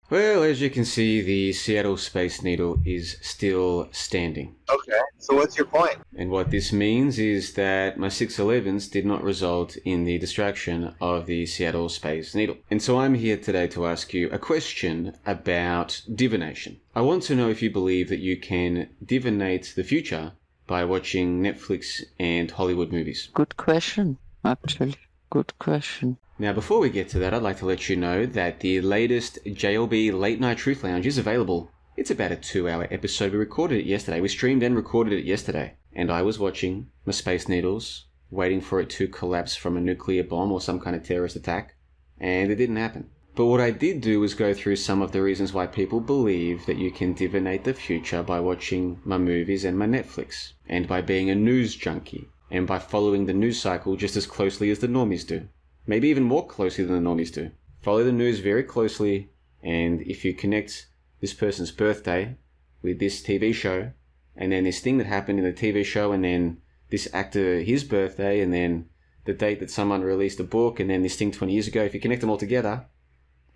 Well, as you can see, the Seattle Space Needle is still standing. Okay, so what's your point? And what this means is that my 611s did not result in the distraction of the Seattle Space Needle. And so I'm here today to ask you a question about divination. I want to know if you believe that you can divinate the future by watching Netflix and Hollywood movies. Good question, actually. Good question. Now, before we get to that, I'd like to let you know that the latest JLB Late Night Truth Lounge is available. It's about a 2-hour episode. We recorded it yesterday. We streamed and recorded it yesterday. And I was watching my Space Needles, waiting for it to collapse from a nuclear bomb or some kind of terrorist attack. And it didn't happen. But what I did do was go through some of the reasons why people believe that you can divinate the future by watching my movies and my Netflix. And by being a news junkie. And by following the news cycle just as closely as the normies do. Maybe even more closely than the normies do. Follow the news very closely, and if you connect this person's birthday with this TV show, and then this thing that happened in the TV show, and then this actor, his birthday, and then the date that someone released a book, and then this thing 20 years ago, if you connect them all together,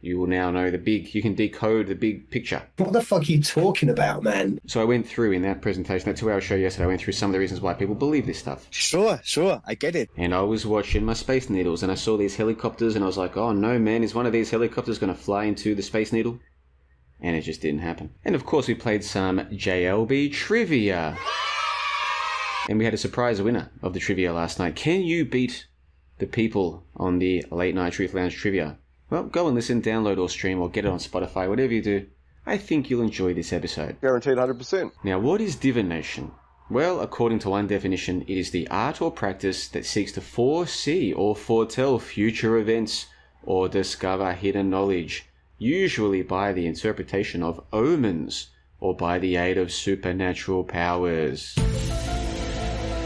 you will now know you can decode the big picture. What the fuck are you talking about, man? So I went through in that presentation, that 2-hour show yesterday, I went through some of the reasons why people believe this stuff. Sure, I get it. And I was watching my Space Needles and I saw these helicopters and I was like, oh no man, is one of these helicopters going to fly into the Space Needle? And it just didn't happen. And of course we played some JLB trivia. And we had a surprise winner of the trivia last night. Can you beat the people on the Late Night Truth Lounge trivia? Well, go and listen, download or stream, or get it on Spotify, whatever you do. I think you'll enjoy this episode. Guaranteed 100%. Now, what is divination? Well, according to one definition, it is the art or practice that seeks to foresee or foretell future events or discover hidden knowledge, usually by the interpretation of omens or by the aid of supernatural powers.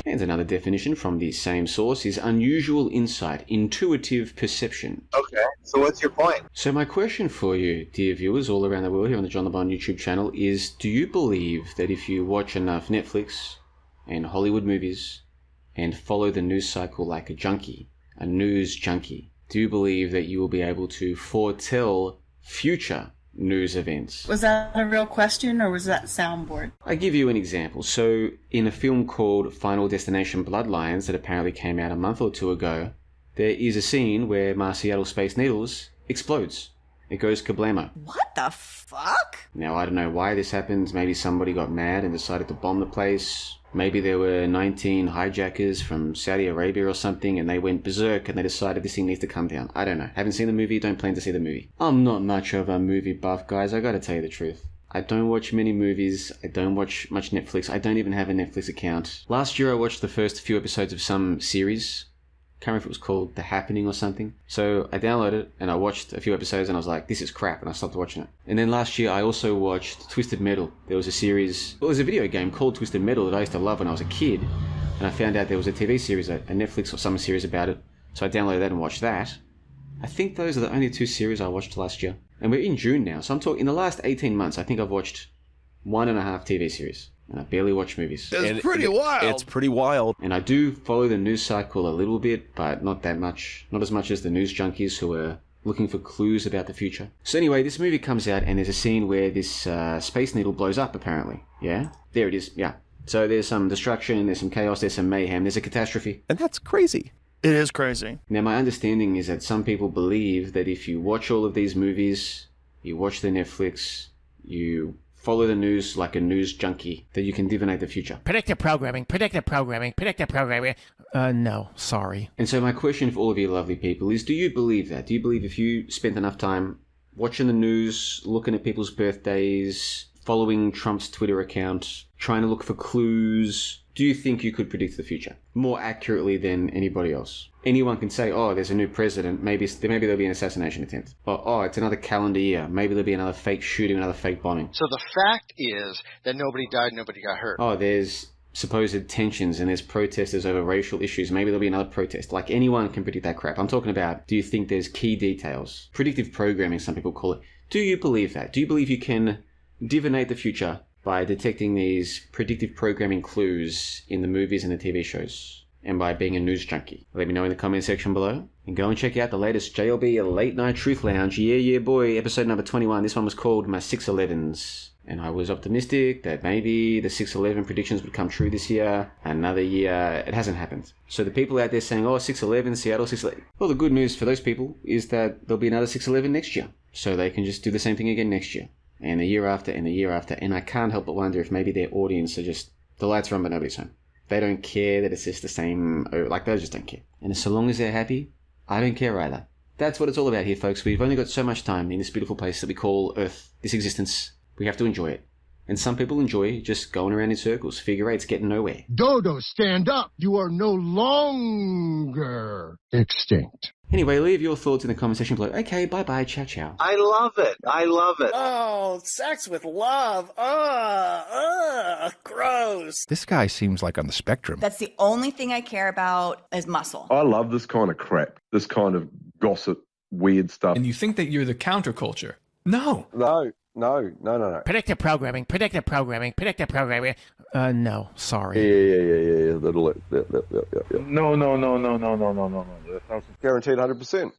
And another definition from the same source is unusual insight, intuitive perception. Okay, so what's your point? So my question for you, dear viewers all around the world here on the John LeBon YouTube channel, is do you believe that if you watch enough Netflix and Hollywood movies and follow the news cycle like a news junkie, do you believe that you will be able to foretell future news events? Was that a real question or was that soundboard? I give you an example. So in a film called Final Destination Bloodlines that apparently came out a month or two ago, there is a scene where my Seattle Space Needles explodes. It goes kablamo. What the fuck? Now, I don't know why this happens. Maybe somebody got mad and decided to bomb the place. Maybe there were 19 hijackers from Saudi Arabia or something and they went berserk and they decided this thing needs to come down. I don't know. Haven't seen the movie, don't plan to see the movie. I'm not much of a movie buff, guys. I gotta tell you the truth. I don't watch many movies. I don't watch much Netflix. I don't even have a Netflix account. Last year I watched the first few episodes of some series. Can't remember if it was called The Happening or something. So I downloaded it and I watched a few episodes and I was like, this is crap, and I stopped watching it. And then last year I also watched Twisted Metal. There was a series, well, there's a video game called Twisted Metal that I used to love when I was a kid. And I found out there was a TV series, a Netflix or some series about it. So I downloaded that and watched that. I think those are the only 2 series I watched last year. And we're in June now, so I'm talking, in the last 18 months, I think I've watched 1.5 TV series. And I barely watch movies. It's pretty wild. It's pretty wild. And I do follow the news cycle a little bit, but not that much. Not as much as the news junkies who are looking for clues about the future. So anyway, this movie comes out and there's a scene where this Space Needle blows up, apparently. Yeah? There it is, yeah. So there's some destruction, there's some chaos, there's some mayhem, there's a catastrophe. And that's crazy. It is crazy. Now, my understanding is that some people believe that if you watch all of these movies, you watch the Netflix, you follow the news like a news junkie, that you can divinate the future. Predictive programming. No, sorry. And so my question for all of you lovely people is, do you believe that? Do you believe if you spent enough time watching the news, looking at people's birthdays, following Trump's Twitter account, trying to look for clues, do you think you could predict the future more accurately than anybody else? Anyone can say, oh, there's a new president, maybe there'll be an assassination attempt. Or, oh, it's another calendar year, maybe there'll be another fake shooting, another fake bombing. So the fact is that nobody died, nobody got hurt. Oh, there's supposed tensions and there's protesters over racial issues, maybe there'll be another protest. Like, anyone can predict that crap. I'm talking about, do you think there's key details? Predictive programming, some people call it. Do you believe that? Do you believe you can divinate the future by detecting these predictive programming clues in the movies and the TV shows, and by being a news junkie? Let me know in the comment section below. And go and check out the latest JLB Late Night Truth Lounge. Yeah, boy, episode number 21. This one was called My 611s. And I was optimistic that maybe the 611 predictions would come true this year. Another year, it hasn't happened. So the people out there saying, oh, 611, Seattle 611. Well, the good news for those people is that there'll be another 611 next year. So they can just do the same thing again next year. And the year after, and the year after. And I can't help but wonder if maybe their audience are just, the lights are on but nobody's home. They don't care that it's just the same, like they just don't care. And so long as they're happy, I don't care either. That's what it's all about here, folks. We've only got so much time in this beautiful place that we call Earth, this existence. We have to enjoy it. And some people enjoy just going around in circles. Figure eight's getting nowhere. Dodo, stand up. You are no longer extinct. Anyway, leave your thoughts in the comment section below. Okay, bye-bye, ciao. I love it. I love it. Oh, sex with love. Gross. This guy seems like on the spectrum. That's the only thing I care about is muscle. I love this kind of crap, this kind of gossip, weird stuff. And you think that you're the counterculture. No. No. Predictive programming. No, sorry. Yeah. No. Guaranteed 100%.